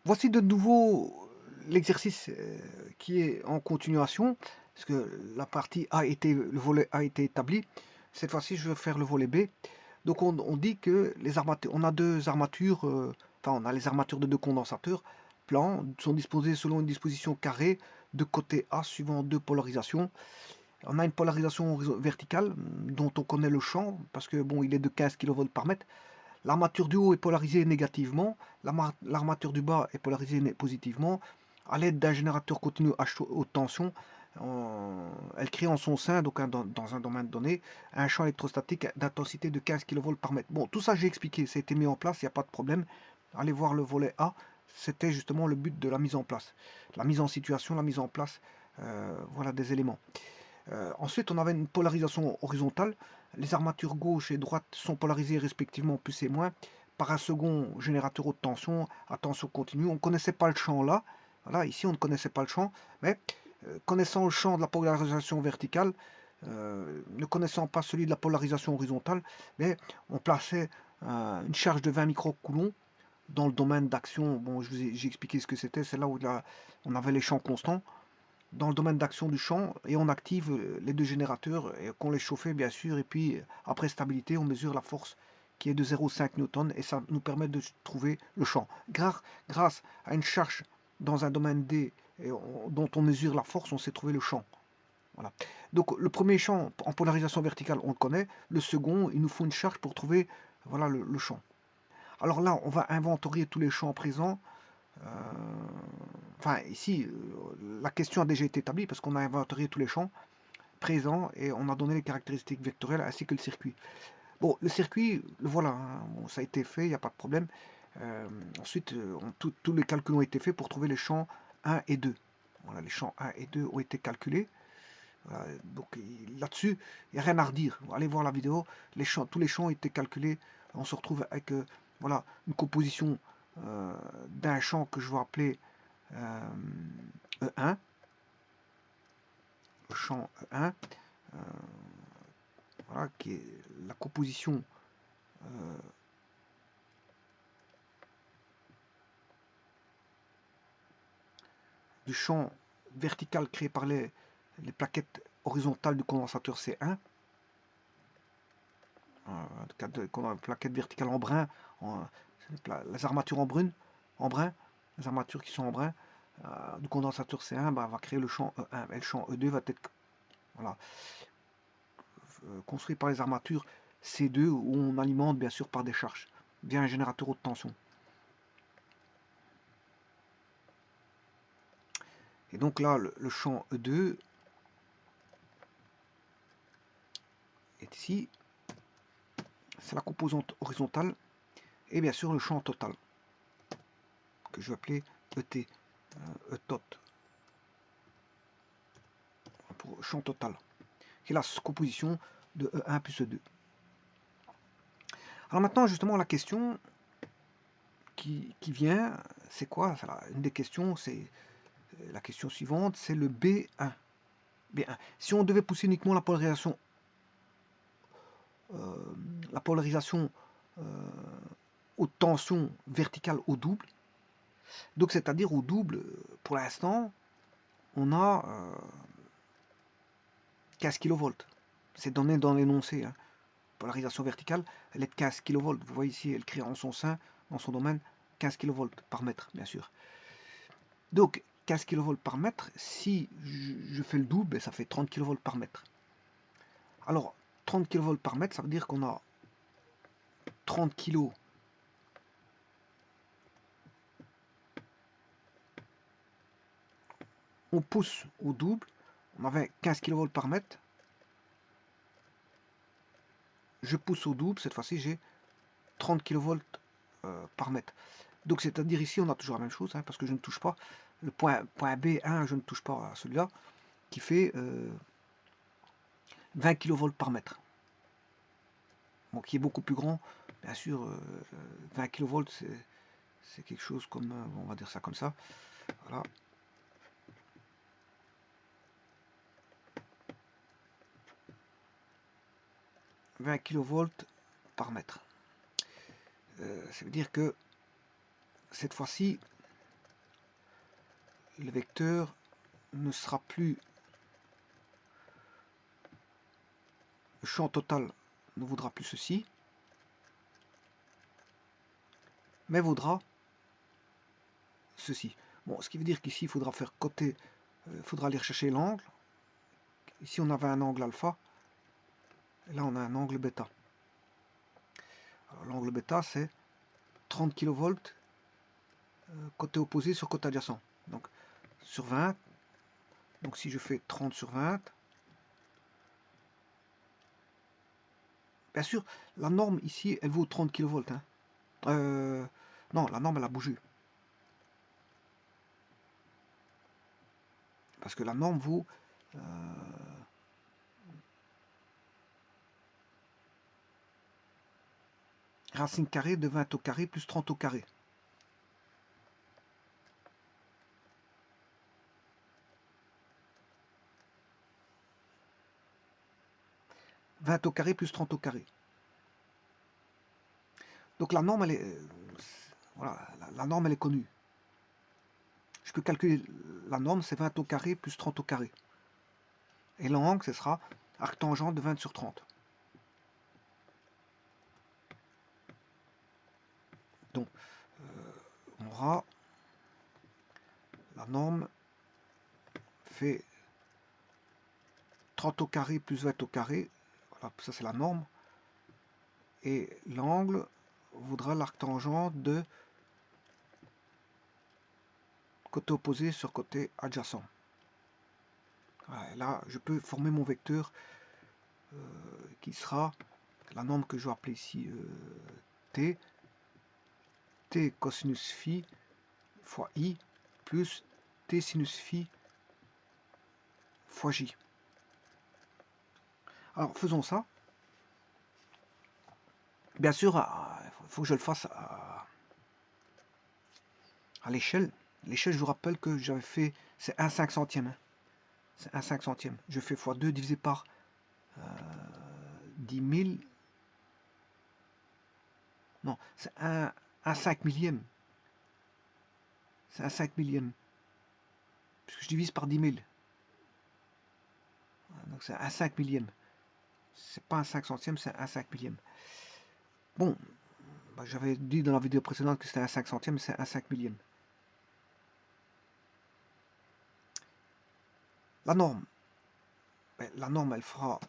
Voici de nouveau l'exercice qui est en continuation, parce que la partie A était, le volet A été établi. Cette fois-ci, je vais faire le volet B. Donc on dit que les armatures, on a deux armatures, enfin on a les armatures de deux condensateurs plans, sont disposées selon une disposition carrée de côté A suivant deux polarisations. On a une polarisation verticale dont on connaît le champ, parce que bon, il est de 15 kV par mètre. L'armature du haut est polarisée négativement, l'armature du bas est polarisée positivement. À l'aide d'un générateur continu à haute tension, elle crée en son sein, donc dans un domaine donné, un champ électrostatique d'intensité de 15 kV par mètre. Bon, tout ça j'ai expliqué, ça a été mis en place, il n'y a pas de problème. Allez voir le volet A, c'était justement le but de la mise en place. La mise en situation, la mise en place, voilà des éléments. Ensuite, on avait une polarisation horizontale. Les armatures gauche et droite sont polarisées respectivement plus et moins par un second générateur haute tension à tension continue. On ne connaissait pas le champ là. Voilà, ici on ne connaissait pas le champ, mais connaissant le champ de la polarisation verticale, ne connaissant pas celui de la polarisation horizontale, mais on plaçait une charge de 20 microcoulombs dans le domaine d'action. Bon, j'ai expliqué ce que c'était, c'est là où on avait les champs constants dans le domaine d'action du champ et on active les deux générateurs et qu'on les chauffait bien sûr et puis après stabilité on mesure la force qui est de 0,5 Newton et ça nous permet de trouver le champ. Grâce à une charge dans un domaine D dont on mesure la force, on sait trouver le champ. Voilà. Donc le premier champ en polarisation verticale on le connaît, le second il nous faut une charge pour trouver voilà, le champ. Alors là on va inventorier tous les champs présents. Euh, Enfin, ici, la question a déjà été établie parce qu'on a inventorié tous les champs présents et on a donné les caractéristiques vectorielles ainsi que le circuit. Bon, le circuit, le voilà, hein, bon, ça a été fait, il n'y a pas de problème. Ensuite, tous les calculs ont été faits pour trouver les champs 1 et 2. Voilà, les champs 1 et 2 ont été calculés. Voilà, donc là-dessus, il n'y a rien à redire. Allez voir la vidéo, tous les champs ont été calculés. On se retrouve avec voilà, une composition d'un champ que je vais appeler E1, le champ E1, voilà, qui est la composition du champ vertical créé par les plaquettes horizontales du condensateur C1, plaquettes verticales en brun, les armatures en brun, les armatures qui sont en brun du condensateur C1 va créer le champ E1. Et le champ E2 va être voilà, construit par les armatures C2 où on alimente bien sûr par des charges via un générateur haute tension. Et donc là, le champ E2 est ici, c'est la composante horizontale, et bien sûr le champ total, que je vais appeler ET, ETOT, pour champ total, qui est la composition de E1 plus E2. Alors maintenant, justement, la question qui vient, c'est quoi? Une des questions, c'est la question suivante, c'est le B1. B1. Si on devait pousser uniquement la polarisation haute tension verticale au double, donc c'est-à-dire au double, pour l'instant, on a 15 kV. C'est donné dans l'énoncé. Hein. Polarisation verticale, elle est de 15 kV. Vous voyez ici, elle crée en son sein, dans son domaine, 15 kV par mètre, bien sûr. Donc, 15 kV par mètre, si je fais le double, ça fait 30 kV par mètre. Alors, 30 kV par mètre, ça veut dire qu'on a 30 kg on pousse au double, on avait 15 kV par mètre, je pousse au double, cette fois-ci j'ai 30 kV par mètre. Donc c'est-à-dire ici on a toujours la même chose, hein, parce que je ne touche pas, le point B1, je ne touche pas à celui-là, qui fait 20 kV par mètre. Bon, qui est beaucoup plus grand, bien sûr, 20 kV c'est quelque chose comme, on va dire ça comme ça, voilà. « 20 kV par mètre. Ça veut dire que cette fois-ci, le vecteur ne sera plus, le champ total ne vaudra plus ceci, mais vaudra ceci. Bon, ce qui veut dire qu'ici, il faudra faire côté, il faudra aller chercher l'angle. Ici, on avait un angle alpha, et là, on a un angle bêta. L'angle bêta, c'est 30 kV côté opposé sur côté adjacent. Donc, sur 20. Donc, si je fais 30 sur 20, bien sûr, la norme ici, elle vaut 30 kV. Hein. Non, la norme, elle a bougé. Parce que la norme vaut racine carrée de 20 au carré plus 30 au carré. « 20 au carré plus 30 au carré. Donc la norme, elle est, voilà, la norme, elle est connue. Je peux calculer la norme, c'est 20 au carré plus 30 au carré. Et l'angle, ce sera arc tangent de 20 sur 30. Donc, on aura la norme fait 30 au carré plus 20 au carré. Voilà, ça c'est la norme. Et l'angle vaudra l'arc tangent de côté opposé sur côté adjacent. Voilà, là, je peux former mon vecteur qui sera la norme que je vais appeler ici t. T cosinus phi fois i plus t sinus phi fois j. Alors, faisons ça. Bien sûr, il faut que je le fasse à l'échelle. L'échelle, je vous rappelle que j'avais fait, c'est 1/5 centième. Hein. C'est 1/5 centième. Je fais fois 2 divisé par 10 000. Non, c'est un 5 millième. C'est un 5 millième. Puisque je divise par 10 000. Donc c'est un 5 millième. C'est pas un 5 centième, c'est un 5 millième. Bon, bah, j'avais dit dans la vidéo précédente que c'était un 5 centième, mais c'est un 5 millième. La norme, elle fera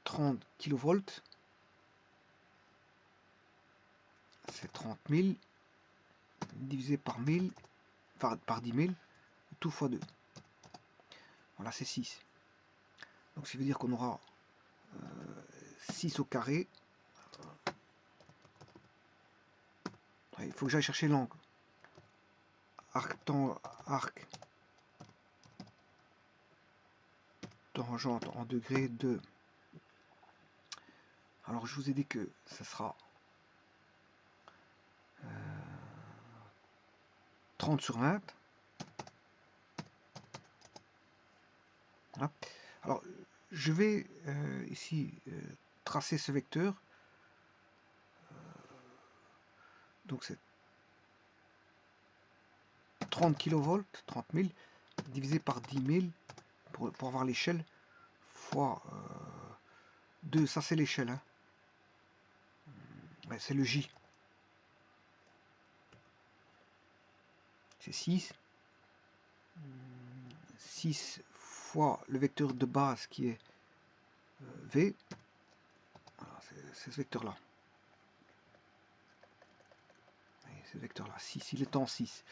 30 kV. C'est 30 000 divisé par 1000, enfin par 10 000, tout fois 2. Voilà, c'est 6. Donc ça veut dire qu'on aura 6 au carré. Il faut que j'aille chercher l'angle. Arc tangente en degrés de... Alors je vous ai dit que ça sera 30 sur 20. Voilà. Alors je vais ici tracer ce vecteur. Donc c'est 30 kV, 30 000, divisé par 10 000 pour avoir l'échelle, fois 2, ça c'est l'échelle. Hein. Ouais, c'est le J. C'est 6. 6 fois le vecteur de base qui est V. Voilà, c'est ce vecteur-là. Ce vecteur-là, 6, il est en 6.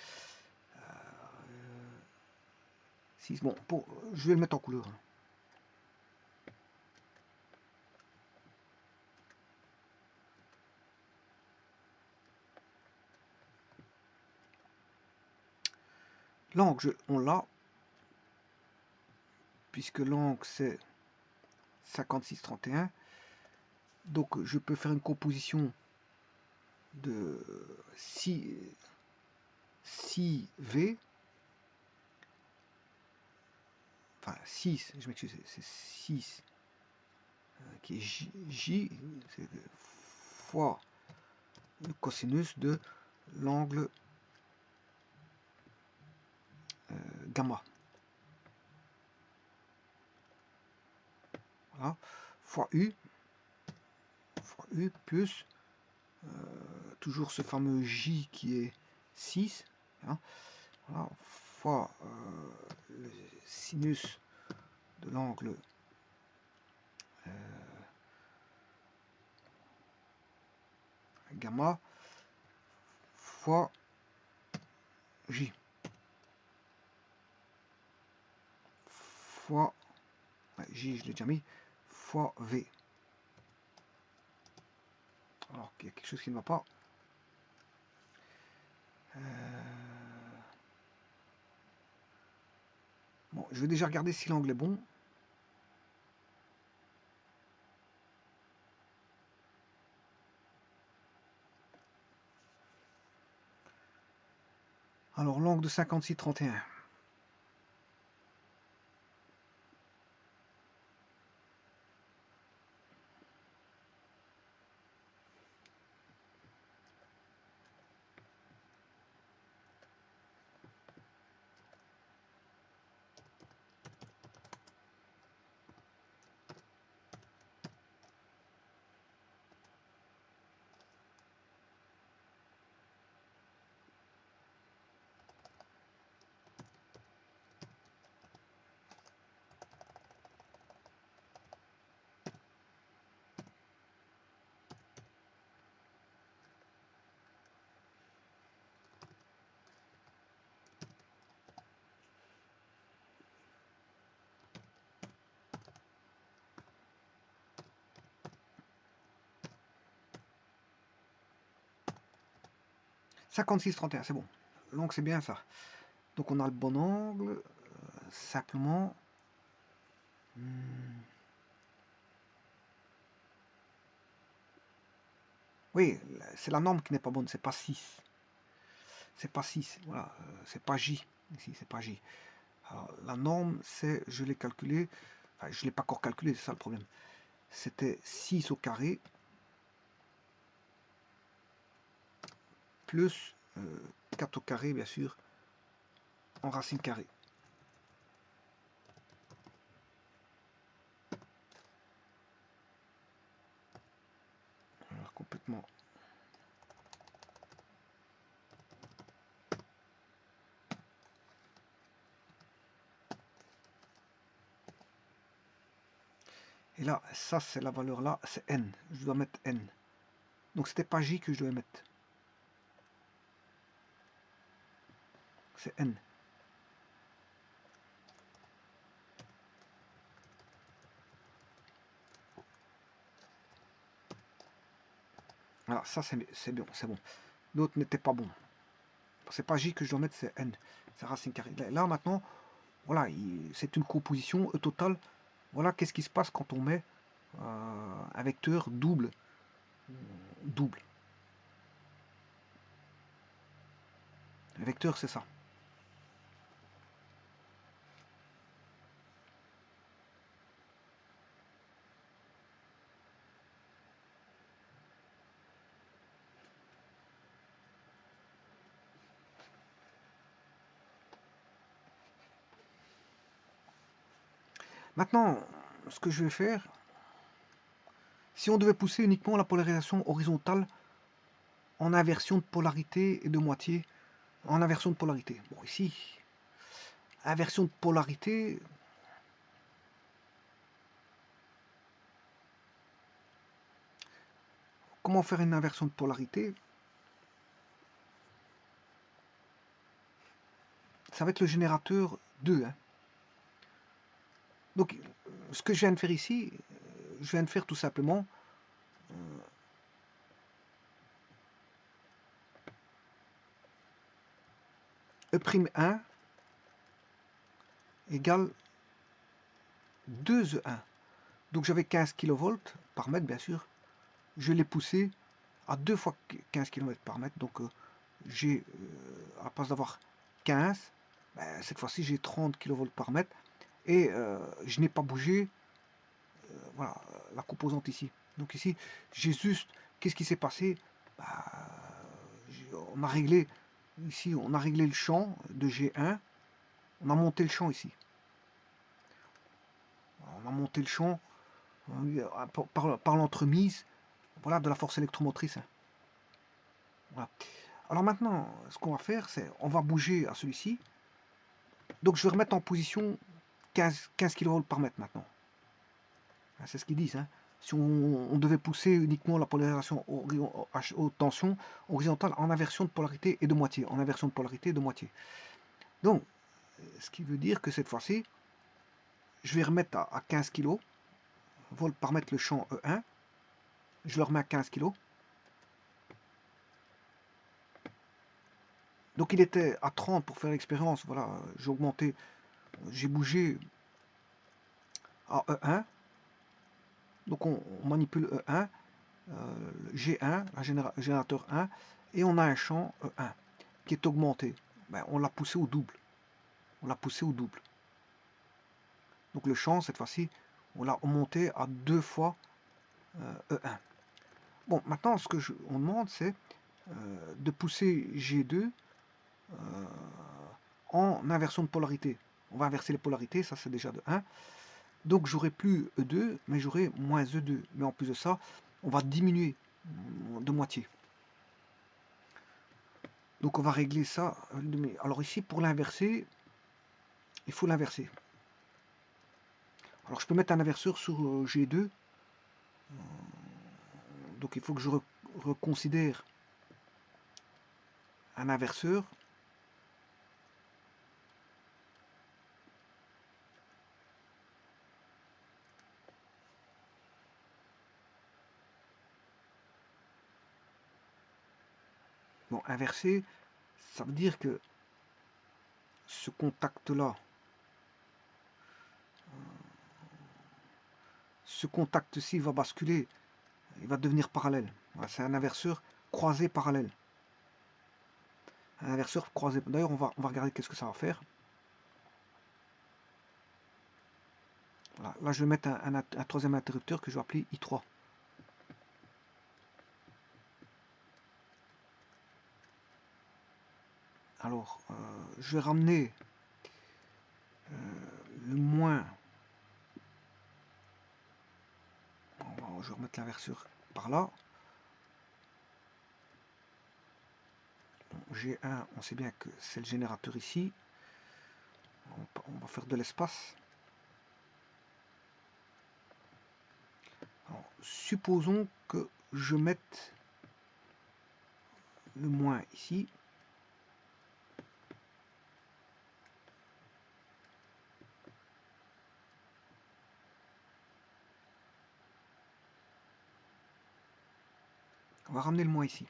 6, bon, je vais le mettre en couleur. Hein. L'angle, on l'a, puisque l'angle c'est 56,31. Donc je peux faire une composition de 6V, enfin 6, je m'excuse, c'est 6 qui est J, c'est fois le cosinus de l'angle gamma. Voilà, fois U plus toujours ce fameux J qui est 6, hein, voilà, fois le sinus de l'angle gamma fois J fois J, je l'ai déjà mis, fois V. Alors qu'il y a quelque chose qui ne va pas. Bon, je vais déjà regarder si l'angle est bon. Alors l'angle de 56,31. « 56,31, c'est bon. Donc c'est bien ça. Donc on a le bon angle. Simplement. Oui, c'est la norme qui n'est pas bonne, c'est pas 6. C'est pas 6, voilà, c'est pas J. Ici, c'est pas J. Alors, la norme, c'est, je l'ai calculé, enfin, je l'ai pas encore calculé, c'est ça le problème. C'était 6 au carré, plus 4 au carré, bien sûr, en racine carrée. Alors, complètement. Et là, ça, c'est la valeur là, c'est N. Je dois mettre N. Donc, c'était pas J que je devais mettre. C'est N. Alors, ça, c'est bon, c'est bon. L'autre n'était pas bon. C'est pas J que je dois mettre, c'est N. C'est racine carrée. Là, maintenant, voilà, c'est une composition totale. Voilà, qu'est-ce qui se passe quand on met un vecteur double. Un vecteur, c'est ça. Maintenant, ce que je vais faire, si on devait pousser uniquement la polarisation horizontale en inversion de polarité et de moitié, en inversion de polarité. Bon, ici, inversion de polarité, comment faire une inversion de polarité? Ça va être le générateur 2. Hein. Donc, ce que je viens de faire ici, je viens de faire tout simplement E'1 égale 2E1. Donc j'avais 15 kV par mètre, bien sûr. Je l'ai poussé à 2 fois 15 km par mètre. Donc j'ai, à la place d'avoir 15, ben, cette fois-ci j'ai 30 kV par mètre. Et je n'ai pas bougé voilà, la composante ici. Donc ici, j'ai juste, qu'est-ce qui s'est passé? Ben, on a réglé, ici on a réglé le champ de G1. On a monté le champ ici. On a monté le champ par l'entremise, voilà, de la force électromotrice. Hein. Voilà. Alors maintenant, ce qu'on va faire, c'est on va bouger à celui-ci. Donc je vais remettre en position 15 kV par mètre maintenant. C'est ce qu'ils disent. Hein. Si on devait pousser uniquement la polarisation haute tension horizontale en inversion de polarité et de moitié. En inversion de polarité et de moitié. Donc, ce qui veut dire que cette fois-ci, je vais remettre à 15 kV par mètre le champ E1. Je le remets à 15 kg. Donc il était à 30 pour faire l'expérience. Voilà, j'ai augmenté, j'ai bougé à E1. Donc on manipule E1, G1, générateur 1, et on a un champ E1 qui est augmenté. Ben, on l'a poussé au double. On l'a poussé au double. Donc le champ, cette fois-ci, on l'a monté à 2 fois E1. Bon, maintenant, ce que on demande, c'est de pousser G2 en inversion de polarité. On va inverser les polarités, ça c'est déjà de 1. Donc j'aurai plus E2, mais j'aurai moins E2. Mais en plus de ça, on va diminuer de moitié. Donc on va régler ça. Alors ici, pour l'inverser, il faut l'inverser. Alors je peux mettre un inverseur sur G2. Donc il faut que je reconsidère un inverseur. Bon, inverser, ça veut dire que ce contact-là, ce contact-ci va basculer, il va devenir parallèle. Voilà, c'est un inverseur croisé parallèle. Un inverseur croisé. D'ailleurs, on va regarder qu'est-ce que ça va faire. Voilà. Là, je vais mettre un troisième interrupteur que je vais appeler I3. Alors, je vais ramener le moins. Je vais remettre l'inverseur par là. Bon, G1, on sait bien que c'est le générateur ici. On va faire de l'espace. Supposons que je mette le moins ici. On va ramener le moins ici.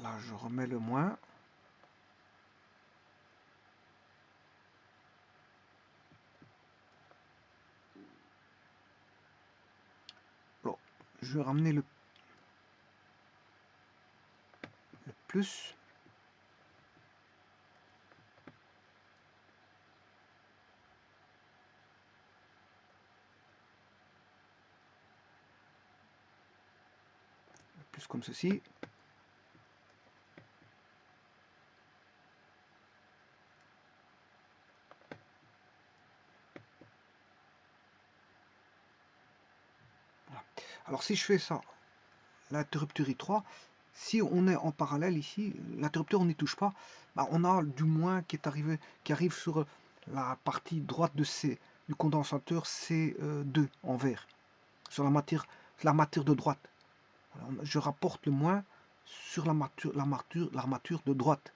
Là, je remets le moins. Alors, je vais ramener le plus. Plus comme ceci. Voilà. Alors si je fais ça, l'interrupteur I3, si on est en parallèle ici, l'interrupteur on n'y touche pas, bah, on a du moins qui arrive sur la partie droite de du condensateur C2 en vert, sur la matière de droite. Alors, je rapporte le moins sur l'armature de droite.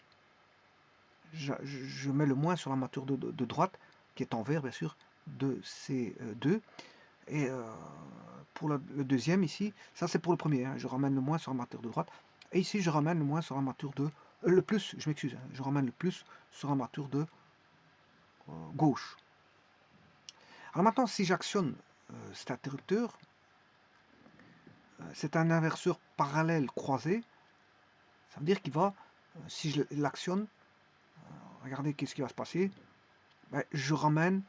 Je mets le moins sur l'armature de droite, qui est en vert bien sûr, de C2. Et pour le deuxième ici, ça c'est pour le premier, hein, je ramène le moins sur l'armature de droite. Et ici je ramène le moins sur l'armature de... le plus, je m'excuse, hein, je ramène le plus sur l'armature de gauche. Alors maintenant, si j'actionne cet interrupteur, c'est un inverseur parallèle croisé. Ça veut dire qu'il va, si je l'actionne, regardez qu'est-ce qui va se passer. Ben, je ramène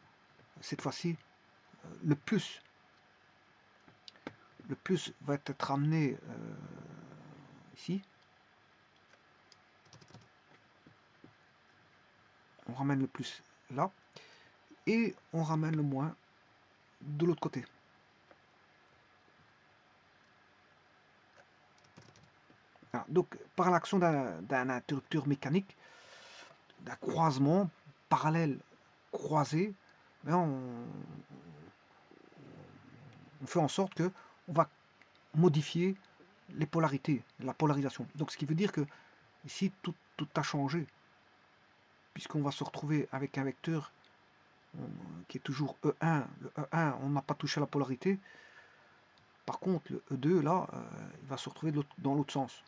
cette fois-ci le plus. Le plus va être ramené ici. On ramène le plus là. Et on ramène le moins de l'autre côté. Voilà. Donc, par l'action d'un interrupteur mécanique, d'un croisement parallèle croisé, ben on fait en sorte que on va modifier les polarités, la polarisation. Donc, ce qui veut dire que ici, tout a changé, puisqu'on va se retrouver avec un vecteur qui est toujours E1. Le E1, on n'a pas touché à la polarité. Par contre, le E2, là, il va se retrouver dans l'autre sens.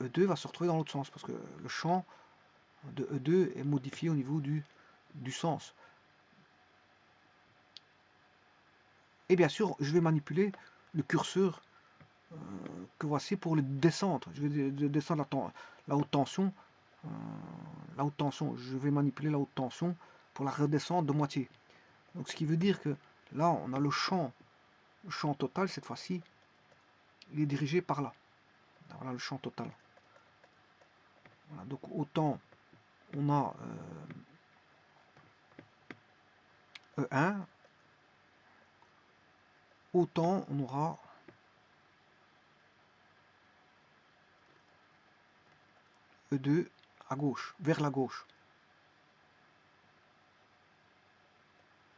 E2 va se retrouver dans l'autre sens, parce que le champ de E2 est modifié au niveau du sens. Et bien sûr, je vais manipuler le curseur que voici pour le descendre. Je vais descendre la haute tension. La haute tension, je vais manipuler la haute tension pour la redescendre de moitié. Donc ce qui veut dire que là, on a le champ total, cette fois-ci, il est dirigé par là. Voilà le champ total. Voilà, donc autant on a E1, autant on aura E2 à gauche, vers la gauche.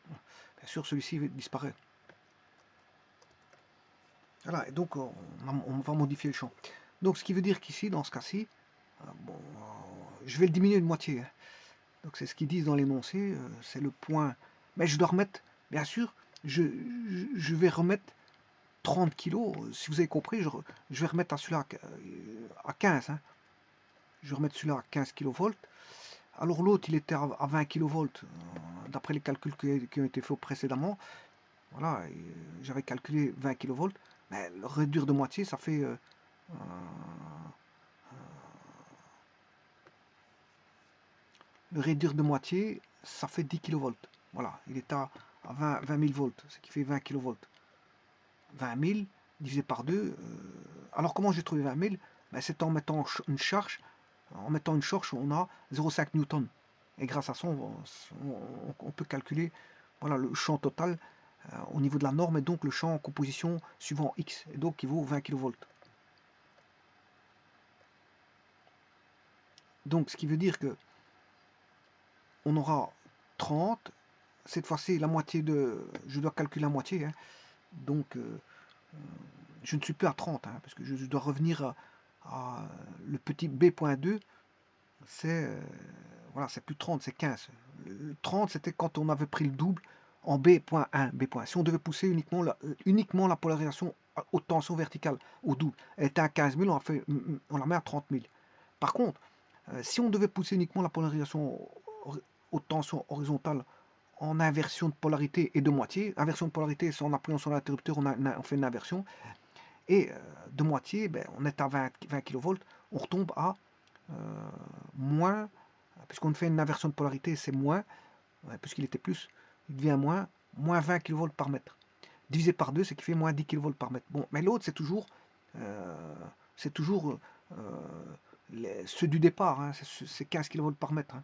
Bien sûr, celui-ci disparaît. Voilà, et donc on va modifier le champ. Donc ce qui veut dire qu'ici, dans ce cas-ci, bon, je vais le diminuer de moitié. Hein. Donc c'est ce qu'ils disent dans l'énoncé, c'est le point. Mais je dois remettre, bien sûr, je vais remettre 30 kg. Si vous avez compris, je vais remettre à celui-là à 15. Hein. Je vais remettre celui-là à 15 kV. Alors l'autre, il était à 20 kV, d'après les calculs qui ont été faits précédemment. Voilà, j'avais calculé 20 kV. Mais le réduire de moitié, ça fait... le réduire de moitié, ça fait 10 kV. Voilà, il est à 20 000 volts, ce qui fait 20 kV. 20 000 divisé par 2. Alors comment j'ai trouvé 20 000? Ben, c'est en mettant une charge. En mettant une charge, on a 0,5 newton. Et grâce à ça, on peut calculer voilà, le champ total au niveau de la norme et donc le champ en composition suivant X, et donc qui vaut 20 kV. Donc ce qui veut dire que on aura 30, cette fois-ci la moitié de... Je dois calculer la moitié, hein, donc je ne suis plus à 30, hein, parce que je dois revenir à le petit B.2, c'est voilà, c'est plus 30, c'est 15. Le 30, c'était quand on avait pris le double en B.1, B. Si on devait pousser uniquement la polarisation haute tension verticale au double, elle était à 15 000, on la met à 30 000. Par contre, si on devait pousser uniquement la polarisation haute tension horizontale en inversion de polarité et de moitié, inversion de polarité, c'est en appuyant sur l'interrupteur, on fait une inversion, et de moitié, ben, on est à 20 kV, on retombe à moins, puisqu'on fait une inversion de polarité, c'est moins, puisqu'il était plus, il devient moins 20 kV par mètre. Divisé par 2, c'est qui fait moins 10 kV par mètre. Bon, mais l'autre, c'est toujours ceux du départ, hein, c'est 15 kV par mètre. Hein.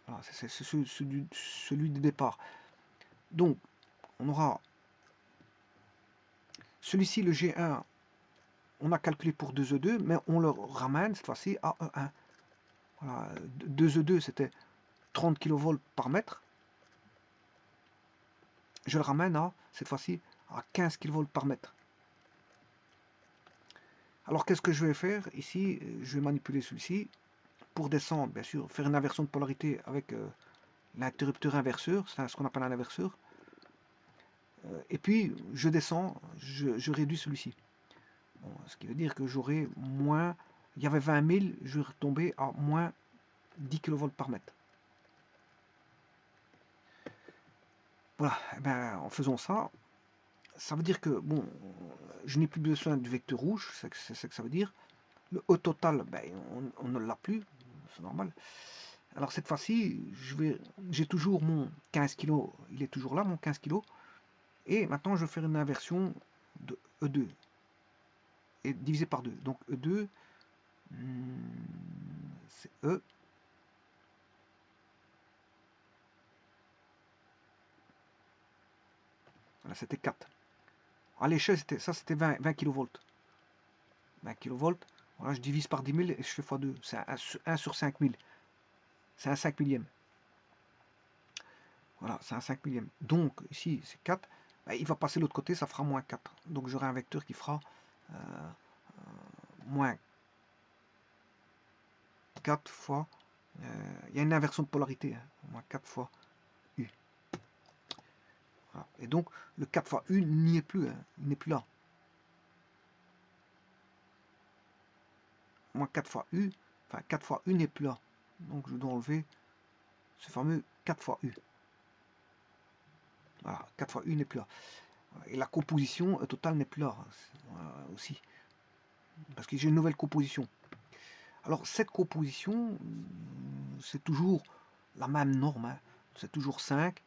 Voilà, c'est celui du départ. Donc, on aura celui-ci, le G1, on a calculé pour 2E2, mais on le ramène cette fois-ci à E1. Voilà, 2E2, c'était 30 kV par mètre. Je le ramène à, cette fois-ci, à 15 kV par mètre. Alors, qu'est-ce que je vais faire ici? Je vais manipuler celui-ci pour descendre, bien sûr, faire une inversion de polarité avec l'interrupteur inverseur, c'est ce qu'on appelle un inverseur. Et puis, je descends, je réduis celui-ci. Bon, ce qui veut dire que j'aurai moins... Il y avait 20 000, je vais retomber à moins 10 kV par mètre. Voilà, eh ben, en faisant ça, ça veut dire que, bon, je n'ai plus besoin du vecteur rouge, c'est ce que ça veut dire. Le E total, ben, on ne l'a plus, c'est normal. Alors cette fois-ci, j'ai toujours mon 15 kg, il est toujours là, mon 15 kg. Et maintenant, je vais faire une inversion de E2 et divisé par 2. Donc E2, c'est E. Voilà, c'était 4. À l'échelle, c'était 20 kV. 20 kV. Voilà, je divise par 10 000 et je fais x2. C'est 1 sur 5000. C'est un 5 millième. Voilà, c'est un 5 millième. Donc, ici, c'est 4. Ben, il va passer de l'autre côté, ça fera moins 4. Donc, j'aurai un vecteur qui fera moins 4 fois... il y a une inversion de polarité. Hein, moins 4 fois U. Voilà. Et donc, le 4 fois U n'y est plus. Hein, il n'est plus là. Moins 4 fois U, enfin 4 fois U n'est plus là. Donc, je dois enlever ce fameux 4 fois U. Voilà, 4 fois U n'est plus là. Et la composition totale n'est plus là aussi. Parce que j'ai une nouvelle composition. Alors cette composition, c'est toujours la même norme. Hein. C'est toujours 5.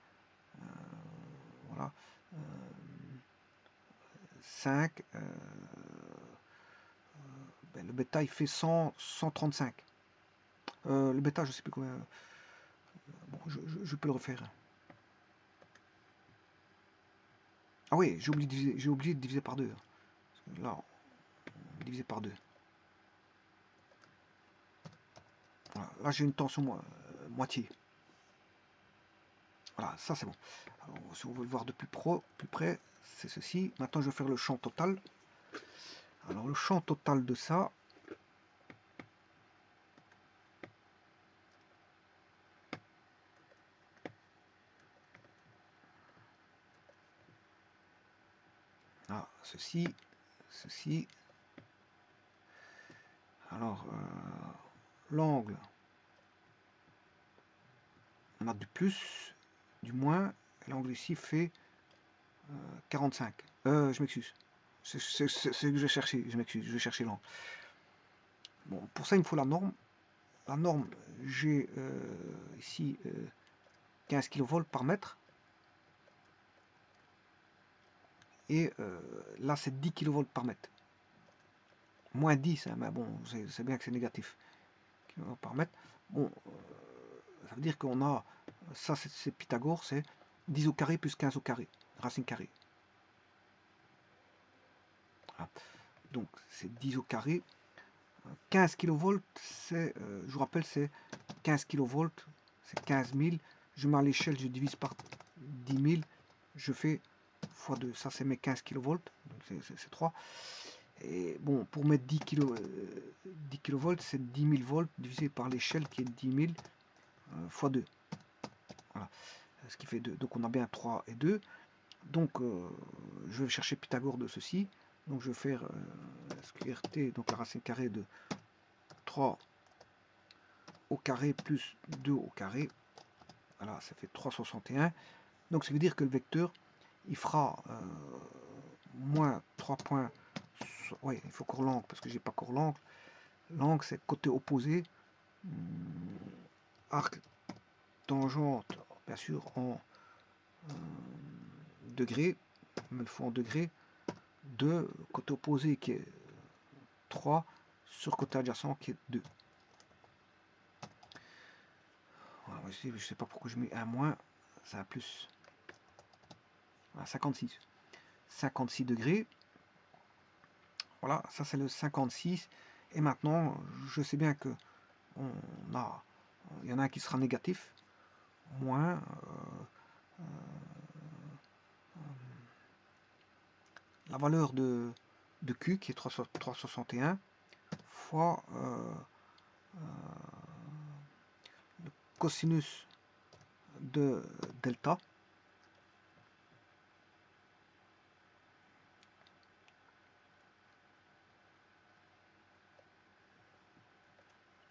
Voilà. 5. Ben, le bêta il fait 135. Le bêta, je sais plus combien. Bon, je peux le refaire. Ah oui, j'ai oublié de diviser par 2. Là, divisé par 2. Voilà, là, j'ai une tension moitié. Voilà, ça c'est bon. Alors, si on veut le voir de plus près, c'est ceci. Maintenant, je vais faire le champ total. Alors, le champ total de ça, ah, ceci. Alors, l'angle, on a du plus, du moins. L'angle ici fait 45. Je m'excuse. C'est ce que je cherchais. Je m'excuse. Je vais chercher l'angle. Bon, pour ça, il me faut la norme. La norme, j'ai ici 15 kV par mètre. Et là, c'est 10 kV par mètre. Moins 10, hein, mais bon, c'est bien que c'est négatif. Par mètre. Bon, ça veut dire qu'on a, ça c'est Pythagore, c'est 10 au carré plus 15 au carré, racine carrée. Voilà. Donc c'est 10 au carré. 15 kV, c'est, je vous rappelle, c'est 15 kV, c'est 15 000. Je mets à l'échelle, je divise par 10 000, je fais x 2. Ça, c'est mes 15 kV, donc c'est 3. Et bon, pour mettre 10 kV, c'est 10 000 volts divisé par l'échelle qui est 10 000 x 2. Voilà. Ce qui fait 2. Donc on a bien 3 et 2. Donc je vais chercher Pythagore de ceci. Donc je vais faire SQRT, donc la racine carrée de 3 au carré plus 2 au carré. Voilà, ça fait 361. Donc ça veut dire que le vecteur, il fera moins 3 points. Oui, il faut encore l'angle, parce que j'ai pas encore l'angle. L'angle, c'est côté opposé. Arc tangente, bien sûr, en degrés. Il me le faut en degrés. De côté opposé qui est 3 sur côté adjacent qui est 2. Voilà, je ne sais pas pourquoi je mets un moins, c'est un plus. Voilà, 56. 56 degrés. Voilà, ça c'est le 56. Et maintenant, je sais bien que il y en a un qui sera négatif. Moins la valeur de Q qui est 361 fois le cosinus de delta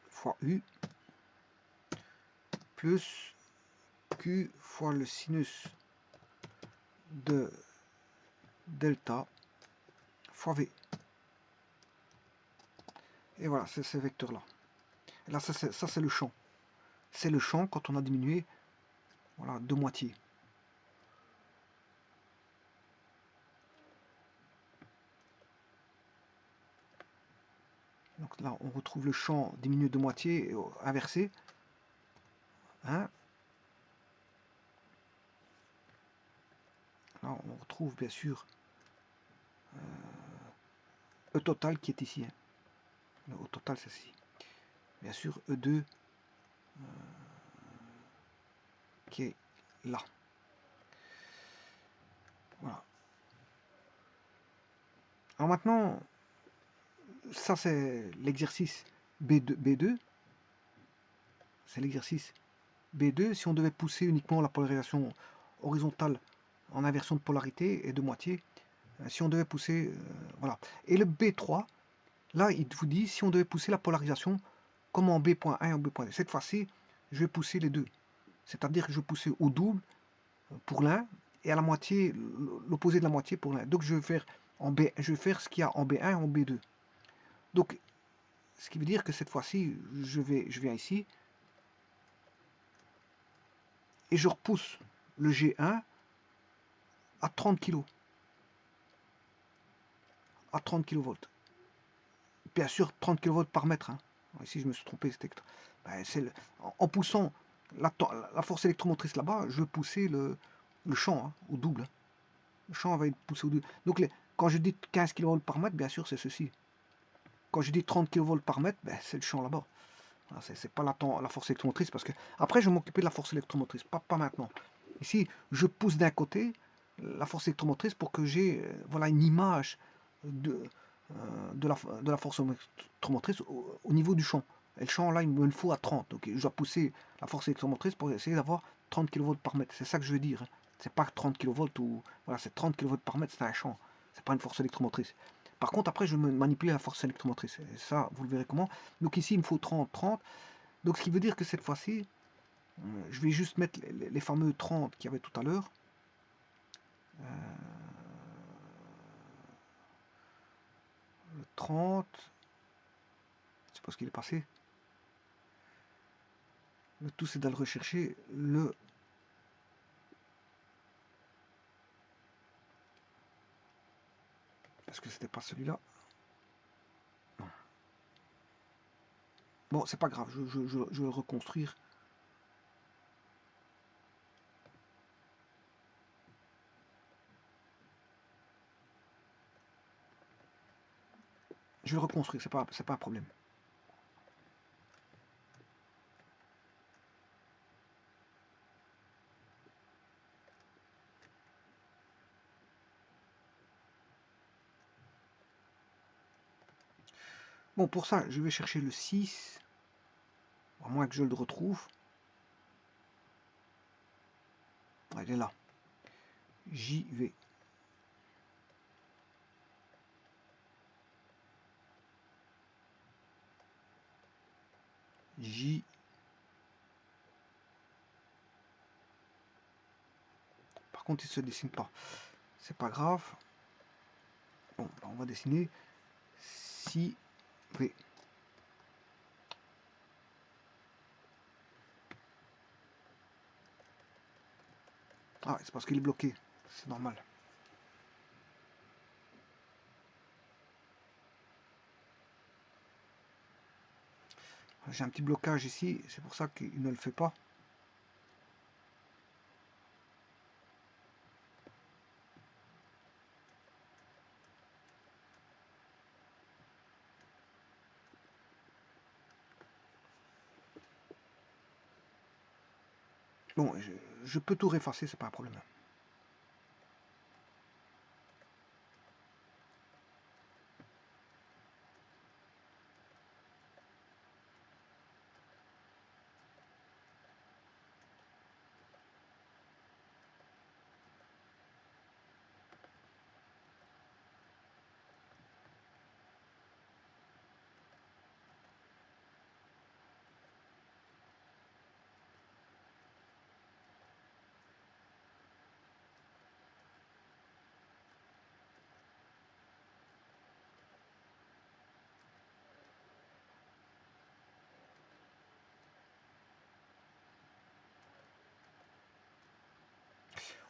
fois U plus Q fois le sinus de delta fois V. Et voilà, c'est ce vecteur-là. Et là, ça c'est le champ. C'est le champ quand on a diminué, voilà, de moitié. Donc là, on retrouve le champ diminué de moitié et inversé. Hein. Là, on retrouve bien sûr E total qui est ici. Hein. Le O total, c'est ici. Bien sûr, E2 qui est là. Voilà. Alors maintenant, ça c'est l'exercice B2. C'est l'exercice B2. Si on devait pousser uniquement la polarisation horizontale en inversion de polarité et de moitié, si on devait pousser, voilà. Et le B3, là, il vous dit si on devait pousser la polarisation comme en B.1 et en B.2. Cette fois-ci, je vais pousser les deux. C'est-à-dire que je vais pousser au double pour l'un et à la moitié, l'opposé de la moitié pour l'un. Donc je vais faire je vais faire ce qu'il y a en B1 et en B2. Donc, ce qui veut dire que cette fois-ci, je viens ici et je repousse le G1 à 30 kV. À 30 kV. Bien sûr, 30 kV par mètre. Hein. Ici, je me suis trompé. Ben, en poussant la force électromotrice là-bas, je vais pousser le champ hein, au double. Hein. Le champ va être poussé au double. Donc, quand je dis 15 kV par mètre, bien sûr, c'est ceci. Quand je dis 30 kV par mètre, ben, c'est le champ là-bas. C'est pas la force électromotrice, parce que après, je vais m'occuper de la force électromotrice, pas maintenant. Ici, je pousse d'un côté la force électromotrice pour que j'ai voilà, une image de, de la force électromotrice au niveau du champ. Et le champ, là, il me le faut à 30. Donc, je dois pousser la force électromotrice pour essayer d'avoir 30 kV par mètre. C'est ça que je veux dire. Hein. C'est pas 30 kV ou. Voilà, c'est 30 kV par mètre, c'est un champ. C'est pas une force électromotrice. Par contre, après, je vais manipuler la force électromotrice. Et ça, vous le verrez comment. Donc, ici, il me faut 30, 30. Donc, ce qui veut dire que cette fois-ci, je vais juste mettre les fameux 30 qu'il y avait tout à l'heure. Le 30. Je sais pas ce qu'il est passé. Le tout, c'est d'aller rechercher le. Est-ce que c'était pas celui-là? Non. Bon, c'est pas grave, je vais le reconstruire. Je vais le reconstruire, c'est pas un problème. Bon, pour ça, je vais chercher le 6, à moins que je le retrouve. Il est là. J'y vais. J. Par contre, il ne se dessine pas. C'est pas grave. Bon, on va dessiner 6 V. Ah, c'est parce qu'il est bloqué. C'est normal. J'ai un petit blocage ici, c'est pour ça qu'il ne le fait pas. Bon, je peux tout effacer, c'est pas un problème.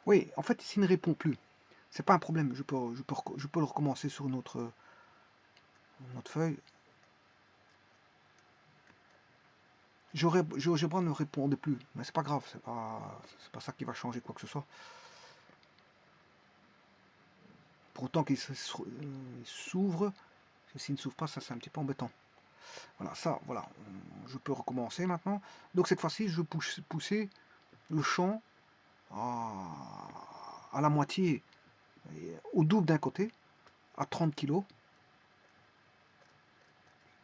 Oui, en fait, ici, il ne répond plus. C'est pas un problème, je peux le recommencer sur une autre feuille. GeoGebra ne répondait plus, mais c'est pas grave, c'est pas ça qui va changer quoi que ce soit. Pour autant qu'il s'ouvre, s'il ne s'ouvre pas, ça c'est un petit peu embêtant. Voilà, ça, voilà, je peux recommencer maintenant. Donc cette fois-ci, je pousser le champ à la moitié, au double d'un côté, à 30 kg,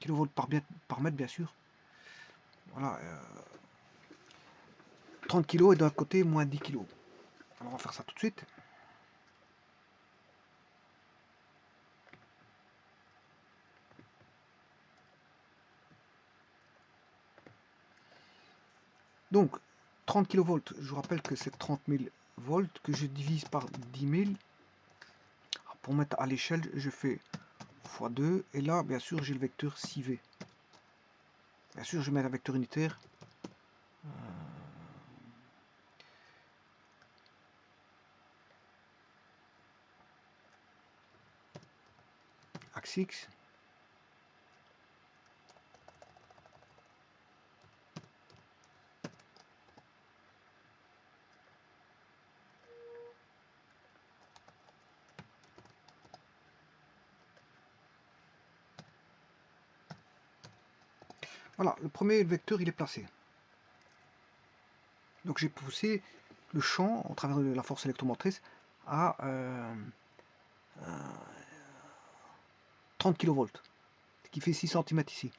kilovolts par mètre bien sûr. Voilà, 30 kg et d'un côté moins 10 kg. Alors on va faire ça tout de suite. Donc 30 kV, je vous rappelle que c'est 30 000 volts que je divise par 10 000. Pour mettre à l'échelle, je fais x2 et là bien sûr j'ai le vecteur 6V. Bien sûr je mets un vecteur unitaire. Axe X. Voilà, le premier vecteur il est placé. Donc j'ai poussé le champ au travers de la force électromotrice à 30 kV, ce qui fait 6 cm ici.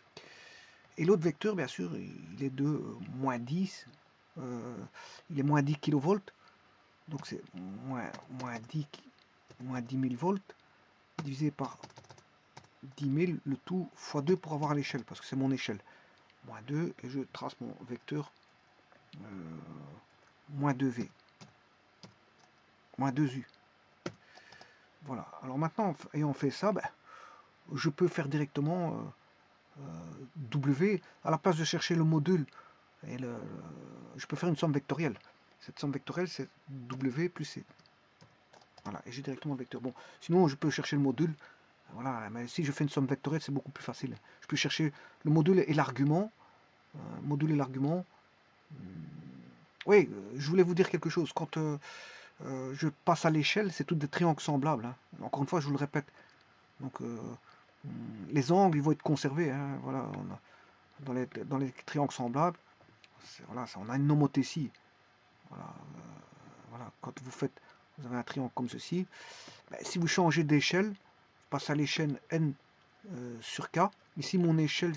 Et l'autre vecteur, bien sûr, il est de moins 10, il est moins 10 kV, donc c'est moins 10 000 volts, divisé par 10 000, le tout fois 2 pour avoir à l'échelle, parce que c'est mon échelle. Moins 2, et je trace mon vecteur moins 2V, moins 2U. Voilà, alors maintenant, ayant fait ça, ben, je peux faire directement W, à la place de chercher le module, et je peux faire une somme vectorielle. Cette somme vectorielle, c'est W plus C. Voilà, et j'ai directement le vecteur. Bon, sinon, je peux chercher le module. Voilà, mais si je fais une somme vectorielle, c'est beaucoup plus facile. Je peux chercher le module et l'argument. Module et l'argument. Oui, je voulais vous dire quelque chose. Quand je passe à l'échelle, c'est toutes des triangles semblables. Hein. Encore une fois, je vous le répète. Donc, les angles, ils vont être conservés. Hein. Voilà, dans les triangles semblables, voilà, on a une homothétie. Voilà, voilà, quand vous avez un triangle comme ceci, ben, si vous changez d'échelle, passez à l'échelle n sur k. Ici, mon échelle,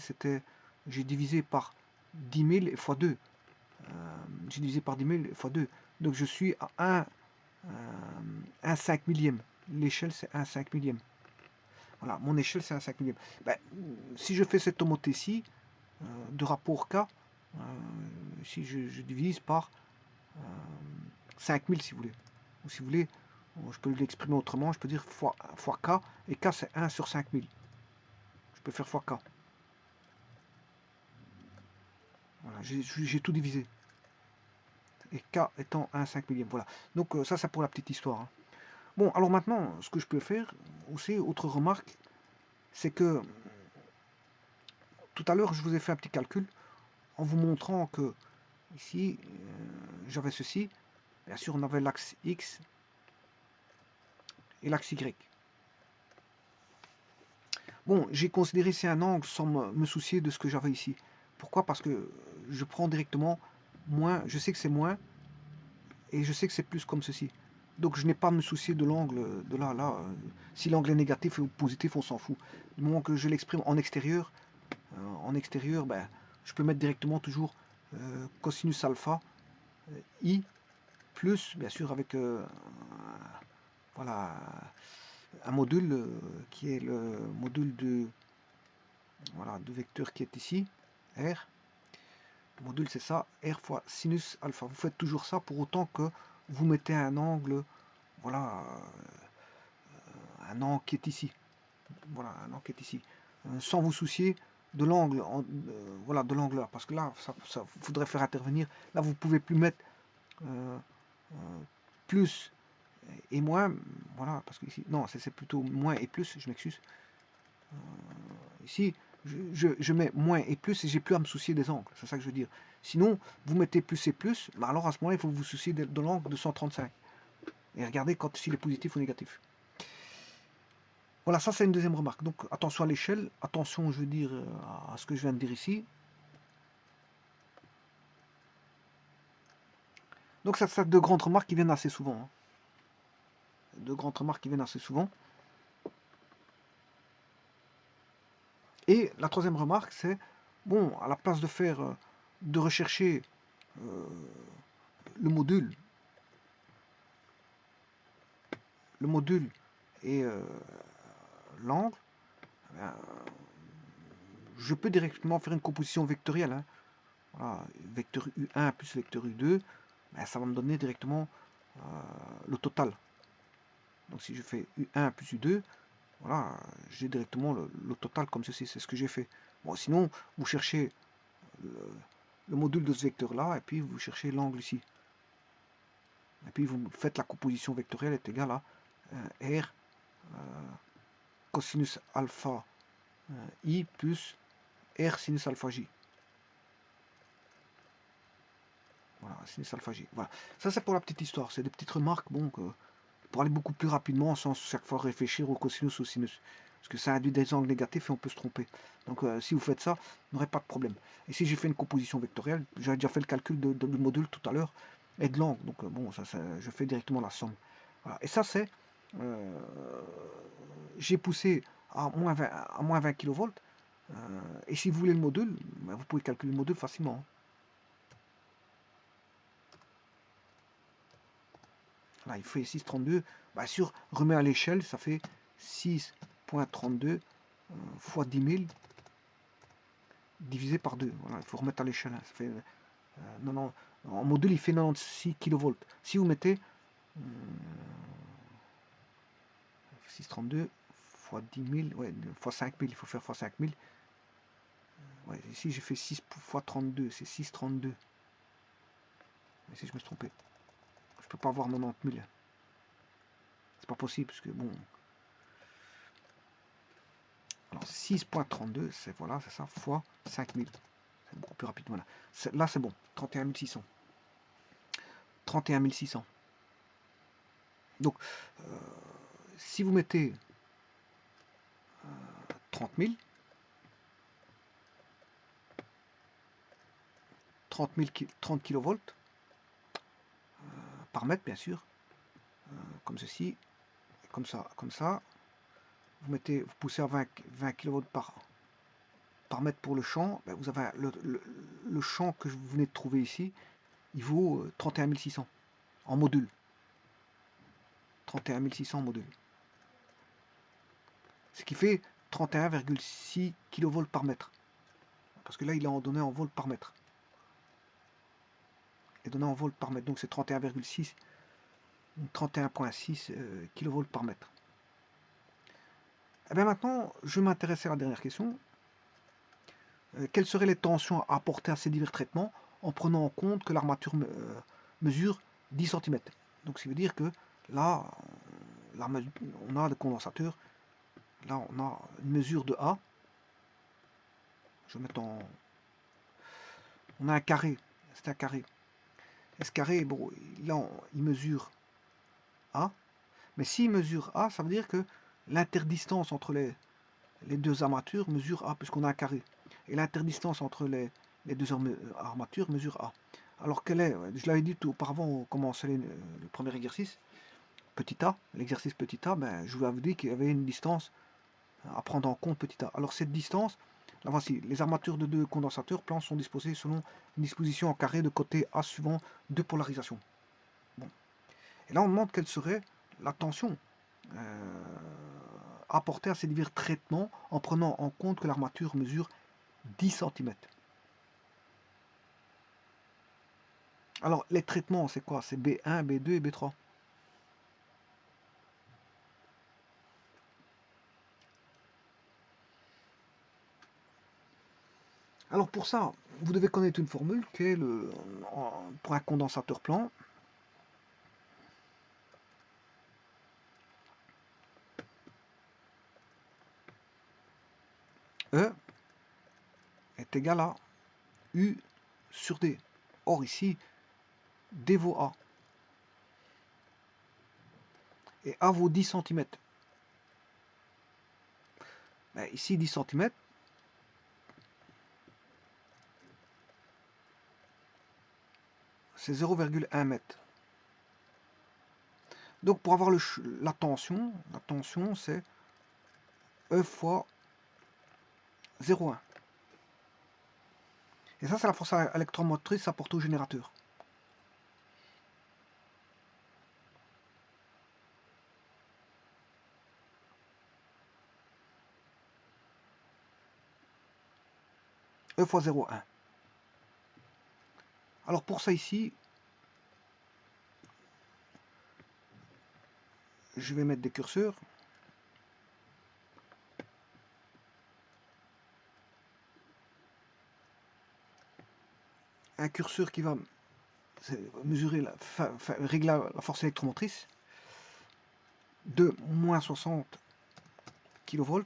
j'ai divisé par 10 000 et fois 2. J'ai divisé par 10 000 fois 2. Donc je suis à 1 5 millième. L'échelle, c'est 1 5 millième. Voilà, mon échelle, c'est 1 5 millième. Ben, si je fais cette homothétie de rapport K, si je divise par 5000 si vous voulez. Ou si vous voulez, je peux l'exprimer autrement, je peux dire fois K, et K c'est 1 sur 5000. Je peux faire fois K. Voilà, j'ai tout divisé. Et K étant 1 5 millième. Voilà. Donc ça c'est pour la petite histoire. Hein. Bon, alors maintenant, ce que je peux faire aussi, autre remarque, c'est que tout à l'heure je vous ai fait un petit calcul en vous montrant que ici j'avais ceci. Bien sûr, on avait l'axe X et l'axe Y. Bon, j'ai considéré c'est un angle sans me soucier de ce que j'avais ici. Pourquoi? Parce que je prends directement moins, je sais que c'est moins, et je sais que c'est plus comme ceci. Donc je n'ai pas à me soucier de l'angle de là à là. Si l'angle est négatif ou positif, on s'en fout. Du moment que je l'exprime en extérieur, ben, je peux mettre directement toujours cosinus alpha i plus, bien sûr, avec voilà, un module qui est le module de vecteur qui est ici, R. Le module c'est ça, R fois sinus alpha. Vous faites toujours ça pour autant que vous mettez un angle, voilà, un angle qui est ici. Voilà, un angle qui est ici. Sans vous soucier de l'angle, voilà, de l'angle là. Parce que là, ça faudrait faire intervenir. Là, vous pouvez plus mettre plus et moins, voilà, parce que ici, non, c'est plutôt moins et plus, je m'excuse. Ici, je mets moins et plus et j'ai plus à me soucier des angles, c'est ça que je veux dire. Sinon, vous mettez plus et plus, mais alors à ce moment-là, il faut vous soucier de l'angle de 135. Et regardez quand s'il est positif ou négatif. Voilà, ça c'est une deuxième remarque. Donc attention à l'échelle, attention, je veux dire, à ce que je viens de dire ici. Donc ça, c'est deux grandes remarques qui viennent assez souvent. Hein. Deux grandes remarques qui viennent assez souvent. Et la troisième remarque, c'est, bon, à la place de faire, de rechercher euh, le module et l'angle, je peux directement faire une composition vectorielle. Hein. Voilà, vecteur U1 plus vecteur U2, ben, ça va me donner directement le total. Donc si je fais U1 plus U2, voilà, j'ai directement le total comme ceci, c'est ce que j'ai fait. Bon, sinon, vous cherchez le module de ce vecteur-là, et puis vous cherchez l'angle ici. Et puis vous faites la composition vectorielle est égale à R cosinus alpha I plus R sinus alpha J. Voilà, sinus alpha J. Voilà. Ça c'est pour la petite histoire, c'est des petites remarques, bon, pour aller beaucoup plus rapidement sans chaque fois réfléchir au cosinus ou au sinus. Parce que ça induit des angles négatifs et on peut se tromper. Donc si vous faites ça, vous n'aurez pas de problème. Et si j'ai fait une composition vectorielle, j'avais déjà fait le calcul de module tout à l'heure, et de l'angle. Donc bon, ça, je fais directement la somme. Voilà. Et ça c'est, euh, j'ai poussé à moins 20 kV. Et si vous voulez le module, ben, vous pouvez calculer le module facilement. Là, il fait 6,32. Bien sûr, remet à l'échelle, ça fait 6,32 fois 10 000 divisé par 2. Voilà, il faut remettre à l'échelle. Hein. Ça fait, non, en module, il fait 96 kV. Si vous mettez 6,32 fois 10 000, ouais, fois 5 000, il faut faire fois 5 000. Ouais, ici, j'ai fait 6 fois 32, c'est 6,32. Mais si je me suis trompé, je peux pas avoir 90 000. C'est pas possible, parce que bon. Alors 6,32, c'est voilà, c'est ça, fois 5000. C'est beaucoup plus rapide. Voilà. Là, c'est bon. 31 600. 31 600. Donc, si vous mettez 30 000, 30 kV par mètre, bien sûr, comme ceci, comme ça. Vous poussez à 20 kV par mètre pour le champ. Ben, vous avez le champ que vous venez de trouver ici, il vaut 31 600 en module. 31 600 en module. Ce qui fait 31,6 kV par mètre. Parce que là, il est en donné en volts par mètre. Il est donné en volts par mètre. Donc c'est 31,6, 31,6 kV par mètre. Et bien maintenant, je m'intéresse à la dernière question. Quelles seraient les tensions à apporter à ces divers traitements en prenant en compte que l'armature mesure 10 cm. Donc ça veut dire que là, on a le condensateur. Là, on a une mesure de A. Je vais mettre en... On a un carré. C'est un carré. Et ce carré, bon, là, il mesure A. Mais s'il mesure A, ça veut dire que l'interdistance entre les deux armatures mesure A, puisqu'on a un carré. Et l'interdistance entre les deux armatures mesure A. Alors quelle est, je l'avais dit tout auparavant, on commençait le premier exercice, petit a, l'exercice petit a, ben, je vous avais dit qu'il y avait une distance à prendre en compte petit a. Alors cette distance, là voici, les armatures de deux condensateurs plans sont disposées selon une disposition en carré de côté A suivant deux polarisations. Bon. Et là on demande quelle serait la tension apporter à ces divers traitements en prenant en compte que l'armature mesure 10 cm. Alors, les traitements, c'est quoi? C'est B1, B2 et B3. Alors, pour ça, vous devez connaître une formule qui est pour un condensateur plan. E est égal à U sur D. Or ici, D vaut A. Et A vaut 10 cm. Ben, ici, 10 cm, c'est 0,1 m. Donc pour avoir la tension c'est E fois 0,1. Et ça, c'est la force électromotrice apportée au générateur. E fois 0,1. Alors pour ça ici, je vais mettre des curseurs. Un curseur qui va mesurer, régler la force électromotrice de moins 60 kV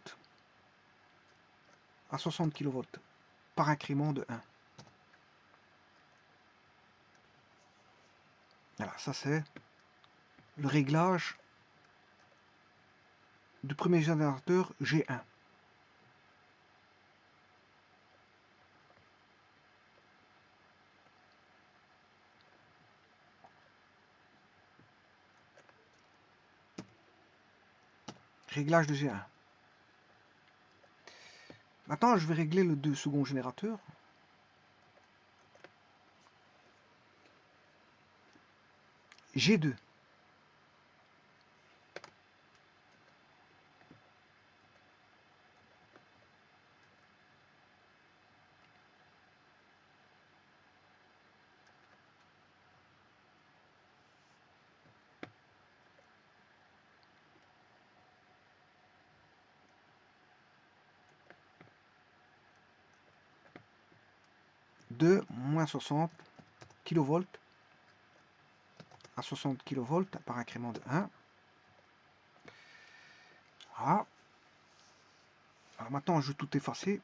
à 60 kV par incrément de 1. Voilà, ça c'est le réglage du premier générateur G1. Réglage de G1. Maintenant, je vais régler le second générateur. G2. De moins 60 kV à 60 kV par incrément de 1. Voilà. Alors maintenant, je vais tout effacer,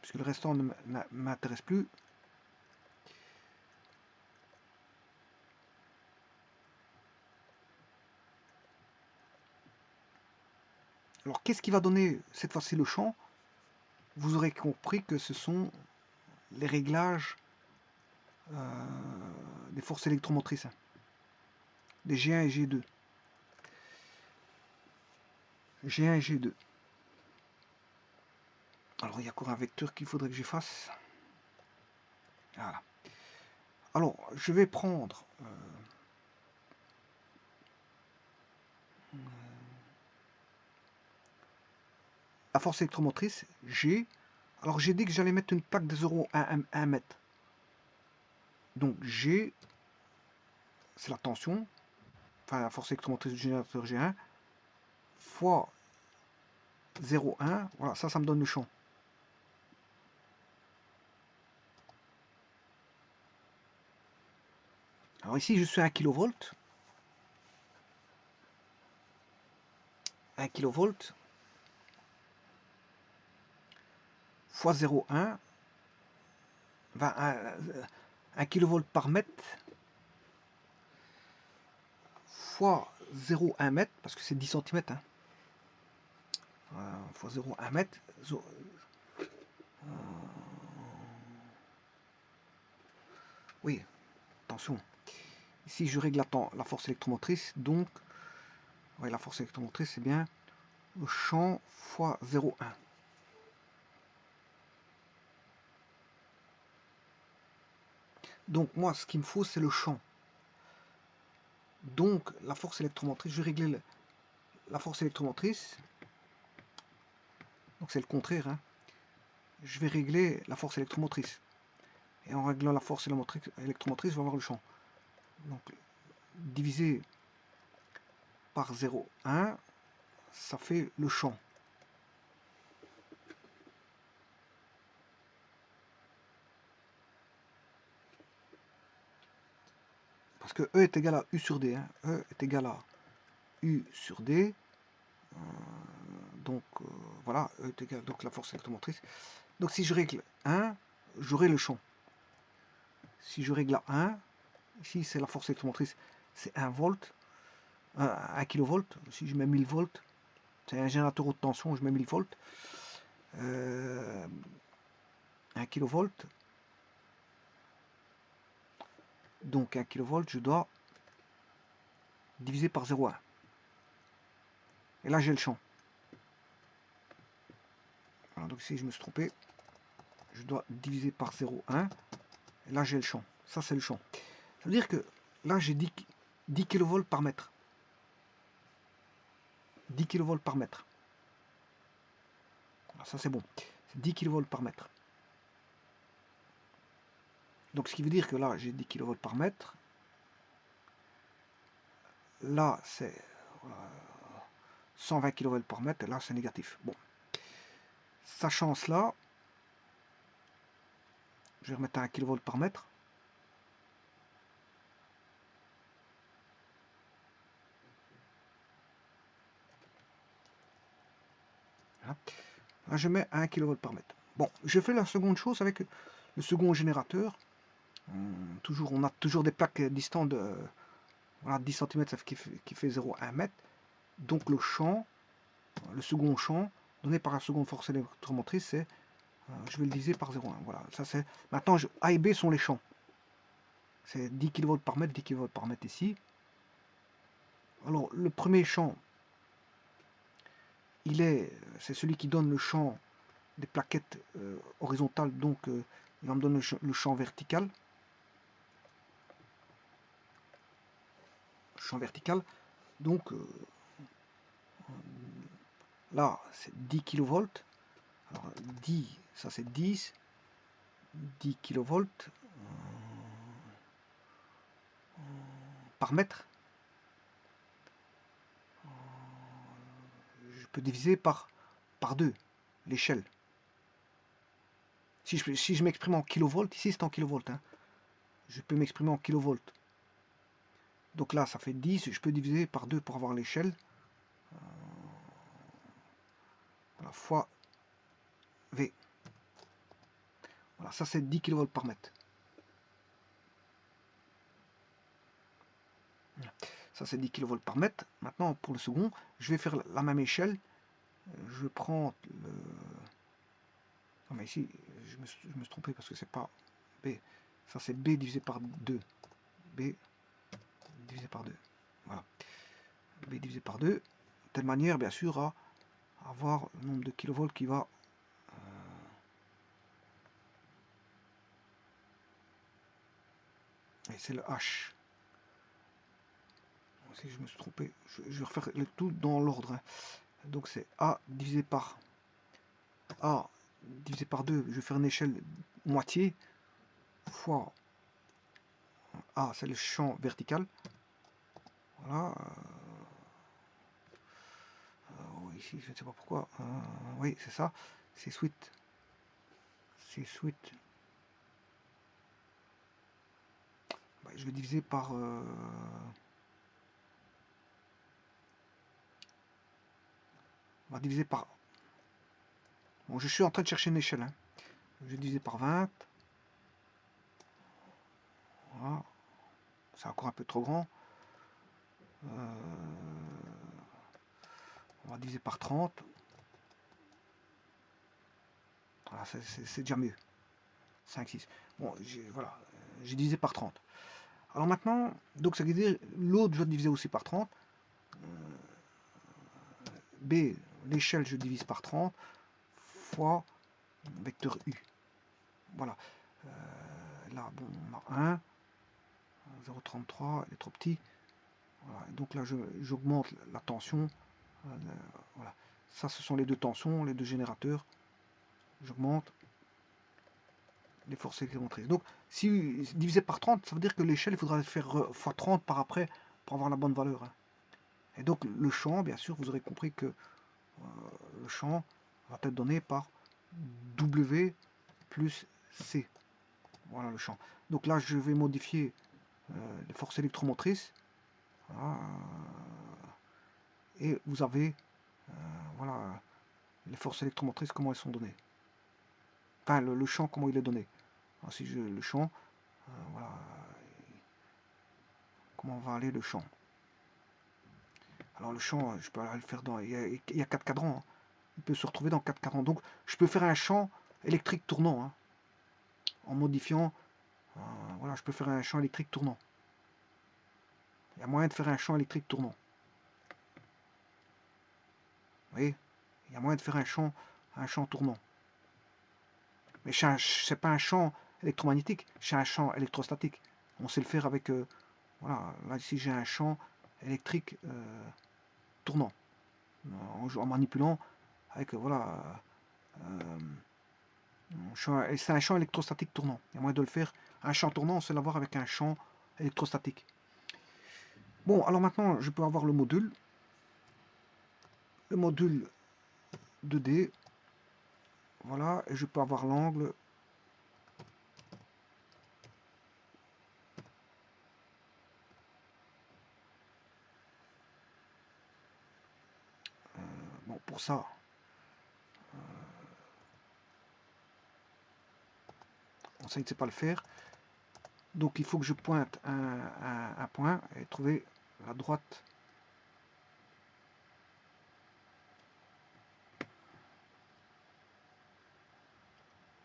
puisque le restant ne m'intéresse plus. Alors, qu'est-ce qui va donner cette fois-ci le champ? Vous aurez compris que ce sont les réglages des forces électromotrices, des G1 et G2. G1 et G2. Alors, il y a encore un vecteur qu'il faudrait que j'efface. Voilà. Alors, je vais prendre la force électromotrice, G. Alors, j'ai dit que j'allais mettre une plaque de 0,1 m. Donc, G, c'est la tension, enfin la force électromotrice du générateur G1, fois 0,1. Voilà, ça me donne le champ. Alors ici, je suis à 1 kV. 1 kV fois 0,1 1 kV par mètre fois 0,1 mètre, parce que c'est 10 cm. Hein. Fois 0,1 mètre. Oui, attention. Ici, je règle la force électromotrice. Donc, ouais, la force électromotrice, c'est bien le champ fois 0,1. Donc, moi, ce qu'il me faut, c'est le champ. Donc, la force électromotrice, je vais régler la force électromotrice. Donc, c'est le contraire. Hein. Je vais régler la force électromotrice. Et en réglant la force électromotrice, je vais avoir le champ. Donc, divisé par 0,1, ça fait le champ. Parce que E est égal à U sur D. Hein. E est égal à U sur D. Donc voilà, E est égal donc la force électromotrice. Donc si je règle 1, j'aurai le champ. Si je règle à 1, ici c'est la force électromotrice, c'est 1 volt, 1 kV. Si je mets 1000 volts, c'est un générateur haute tension, je mets 1000 volts. 1 kV. Donc 1 kV, je dois diviser par 0,1. Et là j'ai le champ. Alors, donc si je me suis trompé, je dois diviser par 0,1. Et là j'ai le champ. Ça c'est le champ. Ça veut dire que là j'ai 10 kV par mètre. 10 kV par mètre. Alors, ça c'est bon. C'est 10 kV par mètre. Donc ce qui veut dire que là j'ai 10 kV par mètre. Là c'est 120 kV par mètre. Et là c'est négatif. Bon. Sachant cela, je vais remettre à 1 kV par mètre. Voilà. Là, je mets à 1 kV par mètre. Bon, je fais la seconde chose avec le second générateur. On a toujours des plaques distantes de voilà, 10 cm qui fait 0,1 m. Donc le champ, le second champ, donné par la seconde force électromotrice, c'est, je vais le diviser par 0,1. Voilà, ça c'est. Maintenant, A et B sont les champs. C'est 10 kV par mètre, 10 kV par mètre ici. Alors, le premier champ, c'est celui qui donne le champ des plaquettes horizontales, donc il va me donner le champ vertical. Champ vertical. Donc là, c'est 10 kV. Alors 10, ça c'est 10 kV par mètre. Je peux diviser par 2 l'échelle. Si je m'exprime en kilovolts, ici c'est en kilovolts. Hein. Je peux m'exprimer en kilovolts. Donc là, ça fait 10. Je peux diviser par 2 pour avoir l'échelle. Voilà, fois V. Voilà, ça c'est 10 kV par mètre. Ça c'est 10 kV par mètre. Maintenant, pour le second, je vais faire la même échelle. Je prends le... Non mais ici, je me suis trompé parce que c'est pas B. Ça c'est B divisé par 2. B divisé par 2. Voilà. B divisé par 2. De telle manière, bien sûr, à avoir le nombre de kilovolts qui va... et c'est le H. Si je me suis trompé, je vais refaire le tout dans l'ordre. Hein. Donc c'est A divisé par 2. Je vais faire une échelle moitié fois A, c'est le champ vertical. Voilà. Ici, je ne sais pas pourquoi. Oui, c'est ça. C'est suite. C'est suite. Bah, je vais diviser par... on va diviser par... Bon, je suis en train de chercher une échelle. Hein. Je vais diviser par 20. Voilà. C'est encore un peu trop grand. On va diviser par 30. Voilà, c'est déjà mieux. 5, 6. Bon, voilà, j'ai divisé par 30. Alors maintenant, donc ça veut dire l'autre je dois diviser aussi par 30. B, l'échelle je divise par 30 fois vecteur U. Voilà. Là, bon, on a 1. 0,33, il est trop petit. Voilà. Donc là, j'augmente la tension. Voilà. Ça, ce sont les deux tensions, les deux générateurs. J'augmente les forces électromotrices. Donc, si divisé par 30, ça veut dire que l'échelle, il faudra faire fois 30 par après pour avoir la bonne valeur. Hein. Et donc, le champ, bien sûr, vous aurez compris que le champ va être donné par W plus C. Voilà le champ. Donc là, je vais modifier les forces électromotrices. Voilà. Et vous avez voilà, les forces électromotrices, comment elles sont données. Enfin, le champ, comment il est donné. Alors, si je le champ, voilà, comment va aller le champ. Alors le champ, je peux aller le faire dans... Il y a 4 cadrans. Hein. Il peut se retrouver dans 4 cadrans. Donc je peux faire un champ électrique tournant. Hein, en modifiant... voilà, je peux faire un champ électrique tournant. Il y a moyen de faire un champ électrique tournant. Vous voyez? Il y a moyen de faire un champ tournant. Mais c'est pas un champ électromagnétique, c'est un champ électrostatique. On sait le faire avec... voilà, là ici j'ai un champ électrique tournant. En manipulant avec... voilà... c'est un champ électrostatique tournant. Il y a moyen de le faire. Un champ tournant, on sait l'avoir avec un champ électrostatique. Bon, alors maintenant, je peux avoir le module. Le module 2D. Voilà, et je peux avoir l'angle. Bon, pour ça, ça, il ne sait pas le faire. Donc, il faut que je pointe un point et trouver la droite.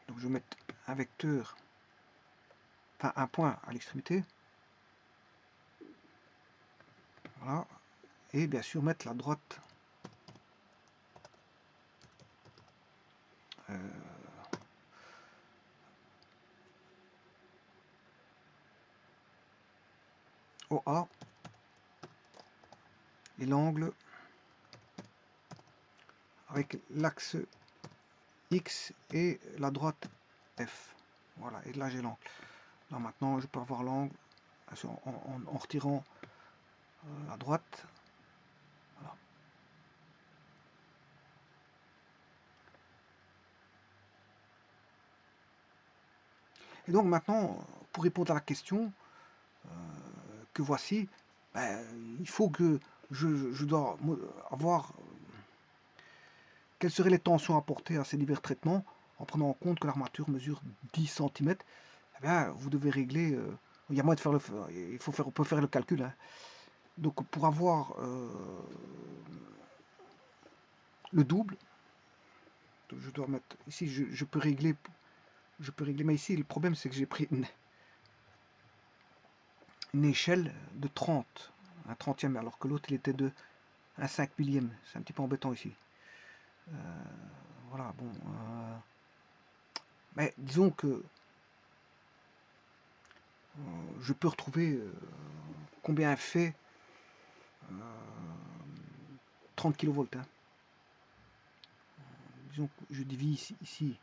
Donc, je vais mettre un vecteur, enfin un point à l'extrémité. Voilà. Et bien sûr, mettre la droite. OA et l'angle avec l'axe X et la droite F. Voilà, et là j'ai l'angle. Là maintenant je peux avoir l'angle en retirant la droite. Voilà. Et donc maintenant, pour répondre à la question que voici, ben, il faut que je dois avoir quelles seraient les tensions apportées à ces divers traitements en prenant en compte que l'armature mesure 10 cm. Eh bien, vous devez régler, il y a moyen de faire on peut faire le calcul. Hein. Donc pour avoir le double, je dois mettre ici, je peux régler, mais ici le problème c'est que j'ai pris une échelle de 30, un 30e, alors que l'autre il était de un 5 millième. C'est un petit peu embêtant ici. Voilà, bon. Mais disons que je peux retrouver combien fait 30 kV. Hein. Disons que je divise ici.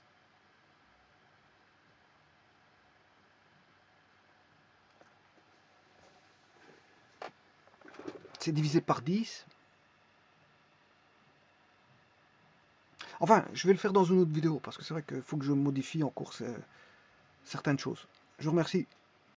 C'est divisé par 10. Enfin, je vais le faire dans une autre vidéo, parce que c'est vrai qu'il faut que je modifie encore certaines choses. Je vous remercie.